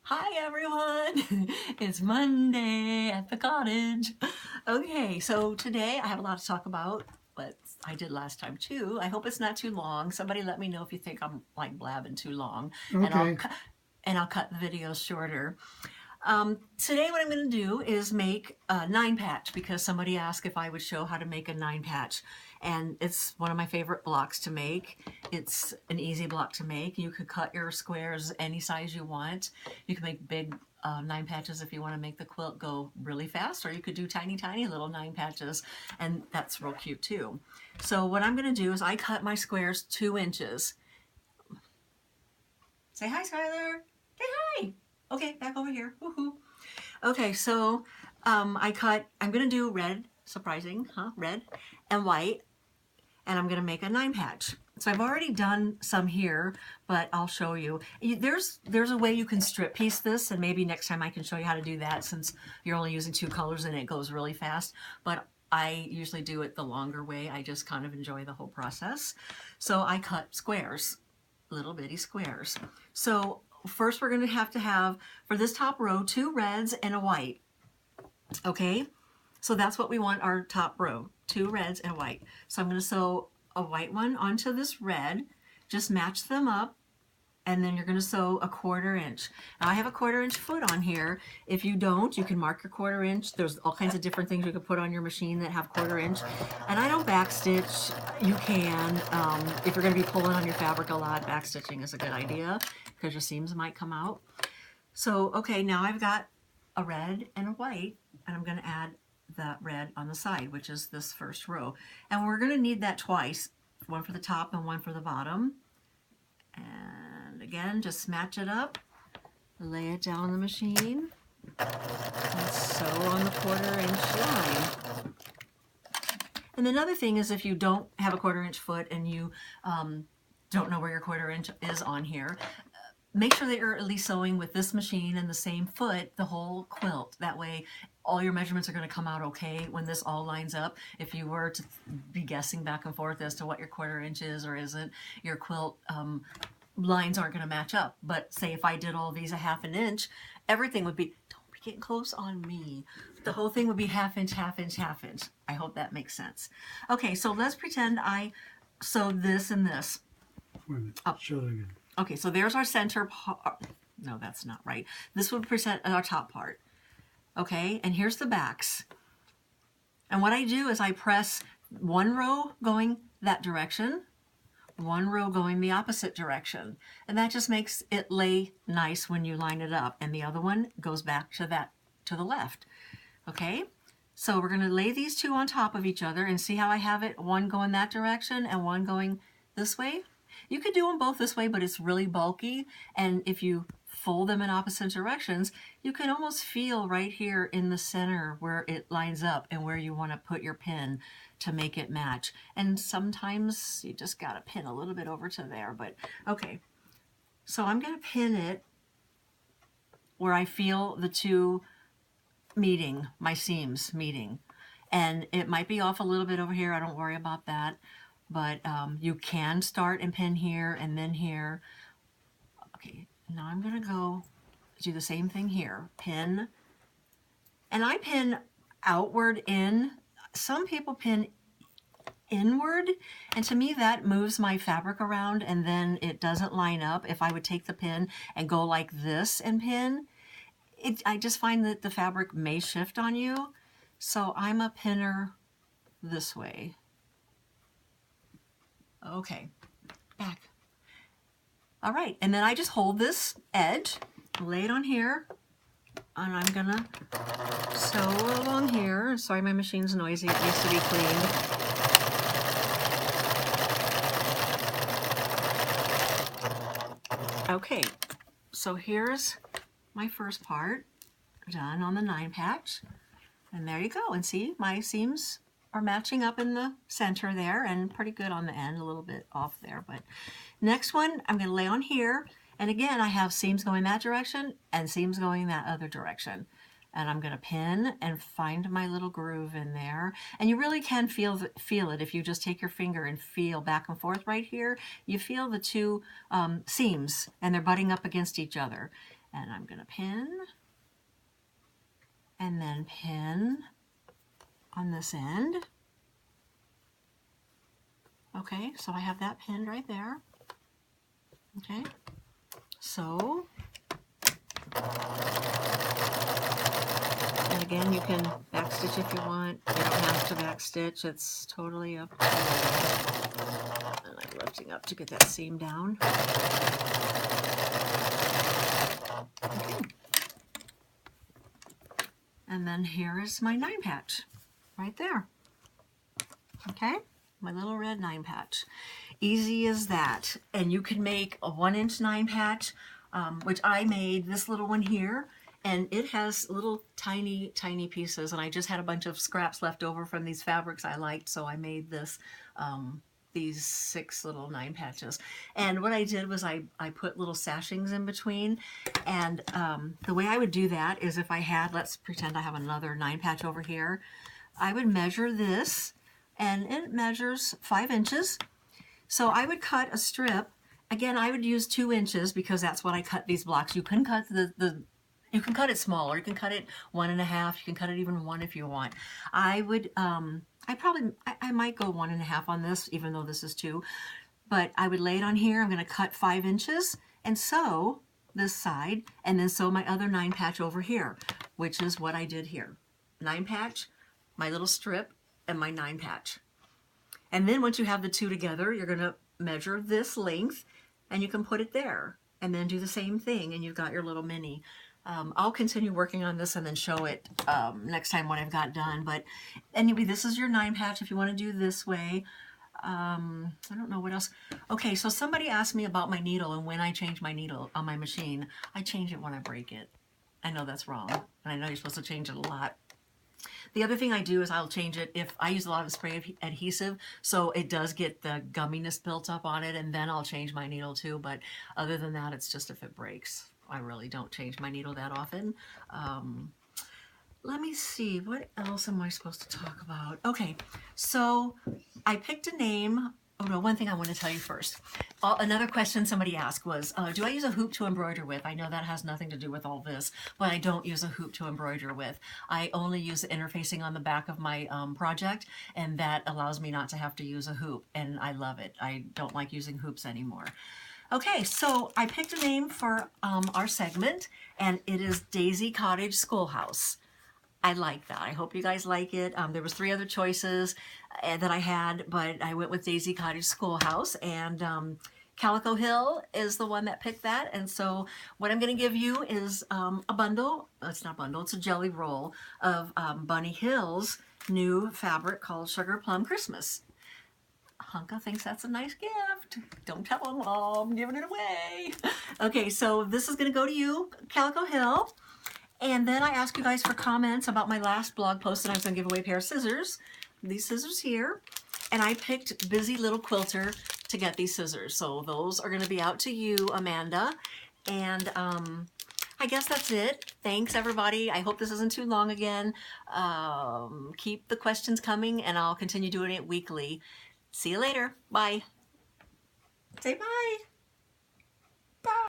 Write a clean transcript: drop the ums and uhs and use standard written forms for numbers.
Hi everyone! It's Monday at the cottage. Okay, so today I have a lot to talk about, but I did last time too. I hope it's not too long. Somebody let me know if you think I'm like blabbing too long, and Okay. I'll cut the videos shorter. Today what I'm going to do is make a 9-patch because somebody asked if I would show how to make a 9-patch, and it's one of my favorite blocks to make. It's an easy block to make. You could cut your squares any size you want. You can make big 9-patches if you want to make the quilt go really fast, or you could do tiny little 9-patches, and that's real cute too. So what I'm going to do is I cut my squares 2 inches. Say hi, Skylar. Say hi. Okay, back over here. Woohoo. Okay, so I'm going to do red, surprising, huh? Red and white, and I'm going to make a 9-patch. So I've already done some here, but I'll show you. There's a way you can strip piece this, and maybe next time I can show you how to do that since you're only using 2 colors and it goes really fast. But I usually do it the longer way. I just kind of enjoy the whole process. So I cut squares, little bitty squares. So first we're going to have, for this top row, 2 reds and a white. Okay, so that's what we want our top row, 2 reds and a white. So I'm going to sew a white one onto this red, just match them up, and then you're going to sew a 1/4 inch. Now I have a 1/4 inch foot on here. If you don't, you can mark your 1/4 inch. There's all kinds of different things you can put on your machine that have 1/4 inch. And I don't backstitch. You can. If you're going to be pulling on your fabric a lot, backstitching is a good idea because your seams might come out. So, okay, now I've got a red and a white, and I'm going to add that red on the side, which is this first row. And we're going to need that twice, one for the top and one for the bottom. And again, just match it up, lay it down on the machine, and sew on the 1/4 inch line. And another thing is, if you don't have a 1/4 inch foot and you don't know where your 1/4 inch is on here, make sure that you're at least sewing with this machine and the same foot the whole quilt. That way all your measurements are going to come out okay when this all lines up. If you were to be guessing back and forth as to what your 1/4 inch is or isn't, your quilt lines aren't going to match up. But say if I did all these a 1/2 inch, everything would be, don't be getting close on me, the whole thing would be 1/2 inch, 1/2 inch, 1/2 inch. I hope that makes sense. Okay, so let's pretend I sewed this and this. Wait a minute. Show it again. Okay, so there's our center part. No, that's not right. This would present our top part. Okay, and here's the backs. And what I do is I press one row going that direction, one row going the opposite direction. And that just makes it lay nice when you line it up. And the other one goes back to the left. Okay, so we're going to lay these 2 on top of each other and see how I have it, one going that direction and one going this way. You could do them both this way, but it's really bulky, and if you fold them in opposite directions, you can almost feel right here in the center where it lines up and where you want to put your pin to make it match. And sometimes you just got to pin a little bit over to there, but okay. So I'm going to pin it where I feel the 2 meeting, my seams meeting. And it might be off a little bit over here, I don't worry about that. But you can start and pin here and then here. Okay, now I'm going to go do the same thing here. Pin. And I pin outward in. Some people pin inward. And to me that moves my fabric around and then it doesn't line up. If I would take the pin and go like this and pin, I just find that the fabric may shift on you. So I'm a pinner this way. Okay, back. All right, and then I just hold this edge, lay it on here, and I'm gonna sew along here. Sorry, my machine's noisy, it needs to be cleaned. Okay, so here's my first part done on the 9-patch, and there you go. And see, my seams are matching up in the center there and pretty good on the end, a little bit off there. But next one I'm going to lay on here, and again I have seams going that direction and seams going that other direction, and I'm going to pin and find my little groove in there. And you really can feel it if you just take your finger and feel back and forth right here. You feel the 2 seams and they're butting up against each other. And I'm going to pin and then pin on this end. Okay, so I have that pinned right there. Okay, so, and again, you can backstitch if you want. You don't have to backstitch, it's totally up to you. And I'm lifting up to get that seam down. Okay. And then here is my 9 patch, right there. Okay, my little red 9 patch. Easy as that. And you can make a 1-inch 9 patch, which I made this little one here, and it has little tiny pieces, and I just had a bunch of scraps left over from these fabrics I liked, so I made this these 6 little 9 patches. And what I did was I put little sashings in between, and the way I would do that is if I had, let's pretend I have another 9 patch over here, I would measure this, and it measures 5 inches. So I would cut a strip. Again, I would use 2 inches because that's what I cut these blocks. You can cut you can cut it smaller. You can cut it 1.5. You can cut it even 1 if you want. I would, I might go 1.5 on this, even though this is 2. But I would lay it on here. I'm going to cut 5 inches and sew this side, and then sew my other 9 patch over here, which is what I did here. 9 patch, my little strip, and my 9 patch. And then once you have the 2 together, you're going to measure this length, and you can put it there, and then do the same thing, and you've got your little mini. I'll continue working on this and then show it next time when I've got done. But anyway, this is your 9 patch if you want to do this way. I don't know what else. Okay, so somebody asked me about my needle and when I change my needle on my machine. I change it when I break it. I know that's wrong, and I know you're supposed to change it a lot. The other thing I do is I'll change it if I use a lot of spray adhesive, so it does get the gumminess built up on it, and then I'll change my needle too. But other than that, it's just if it breaks. I really don't change my needle that often. Let me see, what else am I supposed to talk about? Okay, so I picked a name. Oh no, one thing I want to tell you first. Another question somebody asked was, do I use a hoop to embroider with? I know that has nothing to do with all this, but I don't use a hoop to embroider with. I only use the interfacing on the back of my project, and that allows me not to have to use a hoop, and I love it. I don't like using hoops anymore. Okay, so I picked a name for our segment, and it is Daisy Cottage Schoolhouse. I like that. I hope you guys like it. There was 3 other choices that I had, but I went with Daisy Cottage Schoolhouse, and Calico Hill is the one that picked that. And so what I'm going to give you is a bundle. It's not a bundle, it's a jelly roll of Bunny Hill's new fabric called Sugar Plum Christmas. Hunka thinks that's a nice gift. Don't tell him, I'm giving it away. Okay, so this is going to go to you, Calico Hill. And then I asked you guys for comments about my last blog post, and I was going to give away a pair of scissors. These scissors here. And I picked Busy Little Quilter to get these scissors. So those are going to be out to you, Amanda. And I guess that's it. Thanks, everybody. I hope this isn't too long again. Keep the questions coming, and I'll continue doing it weekly. See you later. Bye. Say bye.